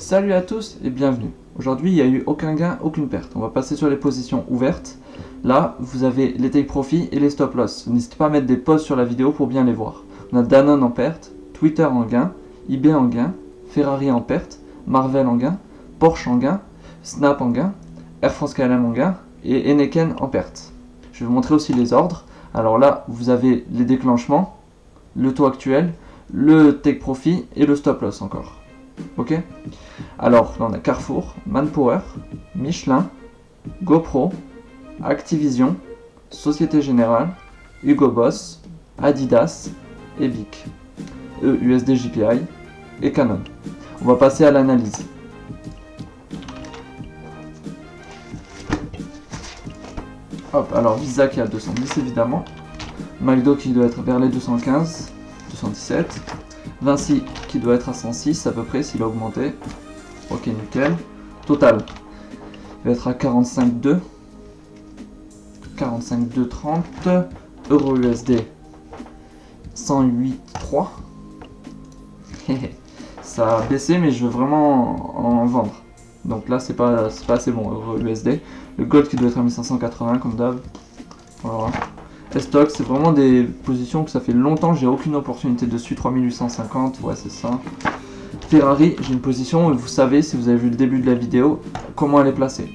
Salut à tous et bienvenue. Aujourd'hui, il n'y a eu aucun gain, aucune perte. On va passer sur les positions ouvertes. Là, vous avez les take profit et les stop loss. N'hésitez pas à mettre des pauses sur la vidéo pour bien les voir. On a Danone en perte, Twitter en gain, eBay en gain, Ferrari en perte, Marvel en gain, Porsche en gain, Snap en gain, Air France KLM en gain et Heineken en perte. Je vais vous montrer aussi les ordres. Alors là, vous avez les déclenchements, le taux actuel, le take profit et le stop loss encore. Ok. Alors là on a Carrefour, Manpower, Michelin, GoPro, Activision, Société Générale, Hugo Boss, Adidas et Bic, USD JPI et Canon. On va passer à l'analyse. Hop, alors Visa qui est à 210 évidemment, McDo qui doit être vers les 215, 217, Vinci qui doit être à 106 à peu près s'il a augmenté. Ok, nickel. Total, il va être à 45,2, 45,230, Euro USD 108,3. Ça a baissé mais je veux vraiment en vendre. Donc là c'est pas assez bon, Euro USD. Le gold qui doit être à 1580 comme d'hab. Voilà. Stock, c'est vraiment des positions que ça fait longtemps que j'ai aucune opportunité dessus. 3850, ouais c'est ça. Ferrari, j'ai une position et vous savez, si vous avez vu le début de la vidéo, comment elle est placée.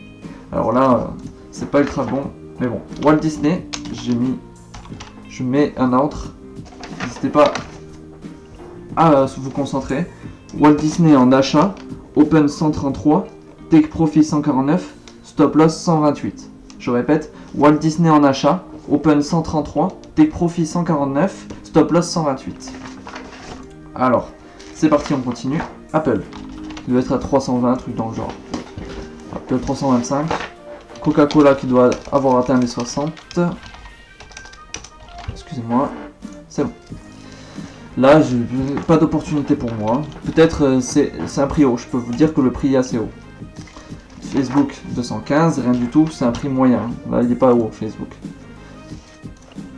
Alors là, c'est pas ultra bon, mais bon. Walt Disney, je mets un ordre. N'hésitez pas à vous concentrer. Walt Disney en achat, open 133, take profit 149, stop loss 128. Je répète, Walt Disney en achat, open 133, take profit 149, stop loss 128. Alors, c'est parti, on continue. Apple, qui doit être à 320, truc dans le genre. Apple 325. Coca-Cola qui doit avoir atteint les 60. Excusez-moi, c'est bon. Là, j'ai pas d'opportunité pour moi. Peut-être c'est un prix haut, je peux vous dire que le prix est assez haut. Facebook 215, rien du tout, c'est un prix moyen. Là, il n'est pas haut, Facebook.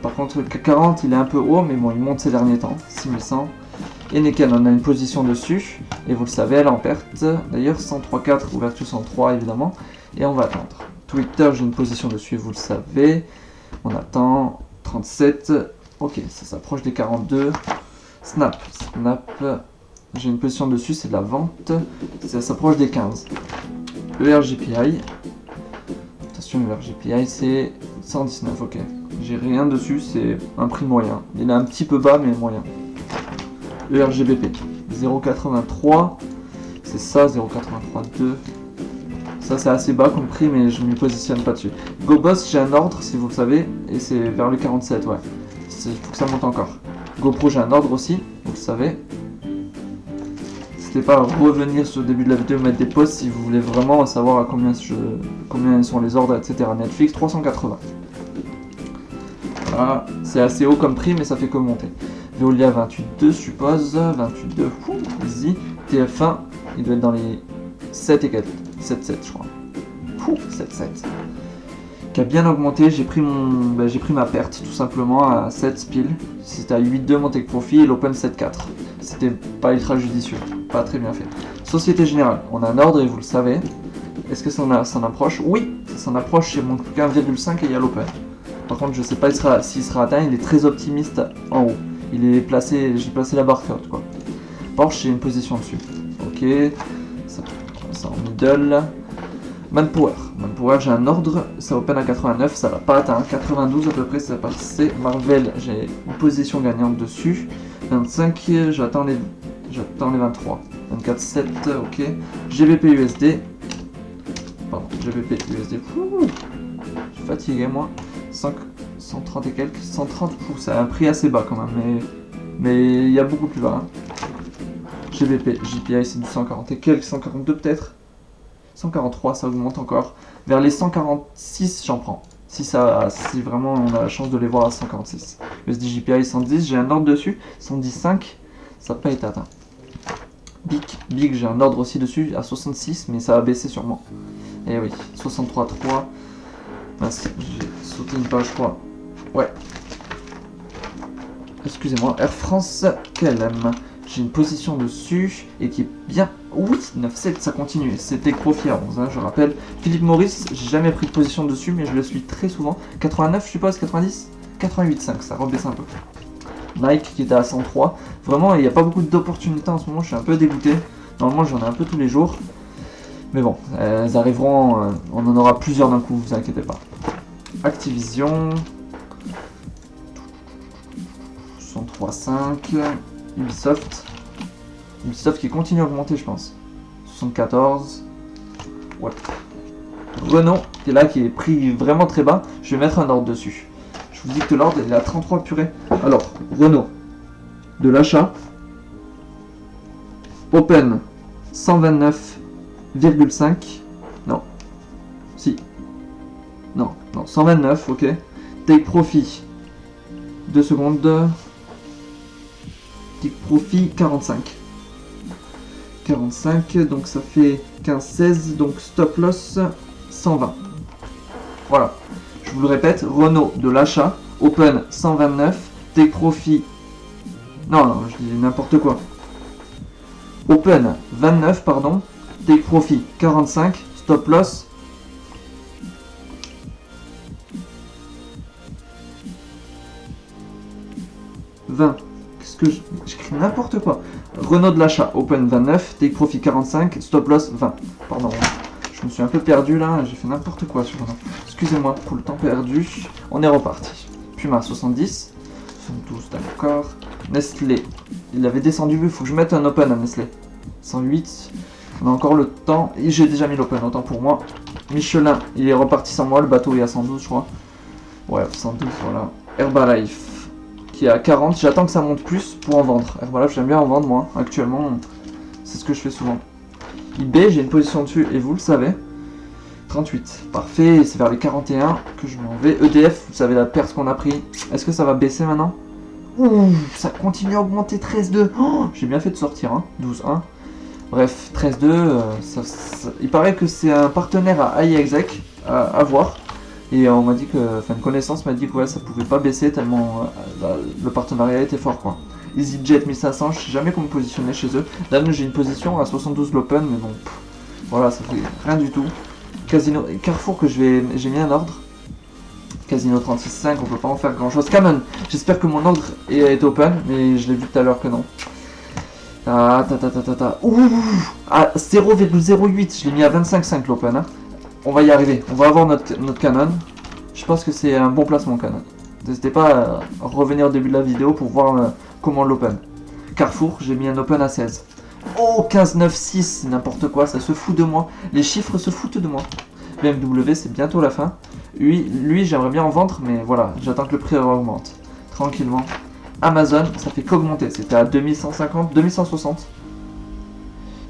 Par contre, le CAC 40, il est un peu haut, mais bon, il monte ces derniers temps. 6100. Heineken, on a une position dessus, et vous le savez, elle est en perte. D'ailleurs, 103,4, ouverture 103, évidemment. Et on va attendre. Twitter, j'ai une position dessus, vous le savez. On attend. 37. Ok, ça s'approche des 42. Snap, j'ai une position dessus, c'est de la vente. Ça s'approche des 15. ERGPI. Attention, ERGPI, c'est 119, ok. J'ai rien dessus, c'est un prix moyen. Il est un petit peu bas, mais moyen. ERGBP, 0,83. C'est ça, 0,83,2. Ça, c'est assez bas comme prix, mais je ne m'y positionne pas dessus. GoBoss, j'ai un ordre, si vous le savez, et c'est vers le 47, ouais. Il faut que ça monte encore. GoPro, j'ai un ordre aussi, vous le savez. N'hésitez pas à revenir sur le début de la vidéo, mettre des pauses si vous voulez vraiment savoir à combien sont les ordres, etc. Netflix, 380. Voilà, c'est assez haut comme prix, mais ça fait que monter. Veolia 28,2, je suppose. 28,2, easy. TF1, il doit être dans les 7 et quelques. 7,7, je crois. 7,7. Qui a bien augmenté, j'ai pris ma perte tout simplement à 7 pile. C'était à 8,2 mon take profit et l'open 7,4. C'était pas ultra judicieux, pas très bien fait. Société Générale, on a un ordre et vous le savez. Est-ce que ça s'en approche? Oui, ça s'en approche, il manque plus qu'un 1,5 et il y a l'open. Par contre, je sais pas s'il sera atteint, il est très optimiste en haut. Il est placé, j'ai placé la barre haute quoi. Porsche, j'ai une position dessus. Ok, ça en middle. Manpower, j'ai un ordre, ça open à 89, ça va pas atteindre. 92 à peu près, ça passé. Marvel, j'ai une position gagnante dessus. 25, j'attends les 23. 24,7, ok. GBP USD. Pardon, GBP USD. Je suis fatigué moi. 130 et quelques, 130, c'est un prix assez bas quand même, mais il y a beaucoup plus bas. Hein. GBP, JPI c'est du 140 et quelques, 142 peut-être. 143, ça augmente encore. Vers les 146, j'en prends. Si vraiment on a la chance de les voir à 146. USD JPI 110, j'ai un ordre dessus. 110,5, ça n'a pas été atteint. Bic, j'ai un ordre aussi dessus à 66, mais ça va baisser sûrement. Et oui, 63,3. J'ai sauté une page, je crois. Ouais. Excusez-moi. Air France KLM. j'ai une position dessus et qui est bien. Oui, 9-7, ça continue. C'était profit à 11, hein, je rappelle. Philippe Maurice, j'ai jamais pris de position dessus, mais je le suis très souvent. 89, je suppose, 90, 88,5, ça rebaisse un peu. Nike qui était à 103. Vraiment, il n'y a pas beaucoup d'opportunités en ce moment, je suis un peu dégoûté. Normalement, j'en ai un peu tous les jours. Mais bon, elles arriveront, on en aura plusieurs d'un coup, vous inquiétez pas. Activision. 63,5. Ubisoft. Ubisoft qui continue à augmenter, je pense. 74. Ouais. Renault, qui est là, qui est pris vraiment très bas. Je vais mettre un ordre dessus. Je vous dis que l'ordre est à 33 purée. Alors, Renault. De l'achat. Open. 129,5. Non. Si. Non, 129, ok. Take profit. 2 secondes. Take profit 45. 45, donc ça fait 15-16, donc stop loss 120. Voilà. Je vous le répète, Renault de l'achat, open 129, take profit. Non, je dis n'importe quoi. Open 29, pardon, take profit 45, stop loss 20. Qu'est-ce que j'écris n'importe quoi. Renault de l'achat, open 29, take profit 45, stop loss 20. Pardon, je me suis un peu perdu là, j'ai fait n'importe quoi sur Renault. Excusez-moi pour le temps perdu. On est reparti. Puma 70, 72 d'accord. Nestlé, il avait descendu, il faut que je mette un open à Nestlé. 108, on a encore le temps, et j'ai déjà mis l'open, autant pour moi. Michelin, il est reparti sans moi, le bateau est à 112 je crois. Ouais, 112, voilà. Herbalife, qui est à 40, j'attends que ça monte plus pour en vendre. Herbalife, j'aime bien en vendre moi, actuellement, c'est ce que je fais souvent. eBay, j'ai une position dessus, et vous le savez. 38, parfait, c'est vers les 41 que je m'en vais. EDF, vous savez la perte qu'on a pris, est-ce que ça va baisser maintenant? Ouh, ça continue à augmenter, 13,2. Oh, j'ai bien fait de sortir, hein. 12,1. Bref, 13,2. Il paraît que c'est un partenaire à iExec à voir. Et on m'a dit que, enfin, une connaissance m'a dit que ouais, ça pouvait pas baisser tellement le partenariat était fort, quoi. EasyJet 1500, je sais jamais comment me positionner chez eux. Là, j'ai une position à 72 l'open, mais bon, voilà, ça fait rien du tout. Casino, Carrefour que j'ai mis un ordre. Casino 36,5, on peut pas en faire grand chose. Canon, j'espère que mon ordre est open, mais je l'ai vu tout à l'heure que non. Ouh, à 0,08, je l'ai mis à 25,5 l'open. Hein. On va y arriver, on va avoir notre Canon. Je pense que c'est un bon placement Canon. N'hésitez pas à revenir au début de la vidéo pour voir comment l'open. Carrefour, j'ai mis un open à 16. Oh, 15,96, c'est n'importe quoi, ça se fout de moi. Les chiffres se foutent de moi. BMW, c'est bientôt la fin. Lui j'aimerais bien en vendre, mais voilà, j'attends que le prix augmente. Tranquillement. Amazon, ça fait qu'augmenter. C'était à 2150, 2160.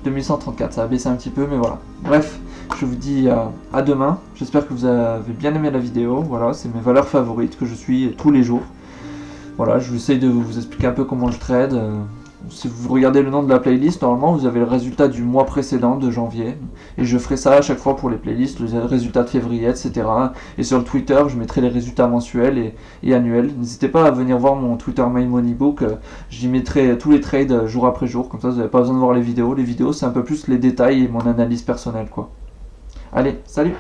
2134, ça a baissé un petit peu, mais voilà. Bref, je vous dis à demain. J'espère que vous avez bien aimé la vidéo. Voilà, c'est mes valeurs favorites que je suis tous les jours. Voilà, je vais essayer de vous expliquer un peu comment je trade. Si vous regardez le nom de la playlist, normalement vous avez le résultat du mois précédent de janvier. Et je ferai ça à chaque fois pour les playlists, les résultats de février, etc. Et sur le Twitter, je mettrai les résultats mensuels et annuels. N'hésitez pas à venir voir mon Twitter My Money Book. J'y mettrai tous les trades jour après jour. Comme ça, vous n'avez pas besoin de voir les vidéos. Les vidéos, c'est un peu plus les détails et mon analyse personnelle, quoi. Allez, salut!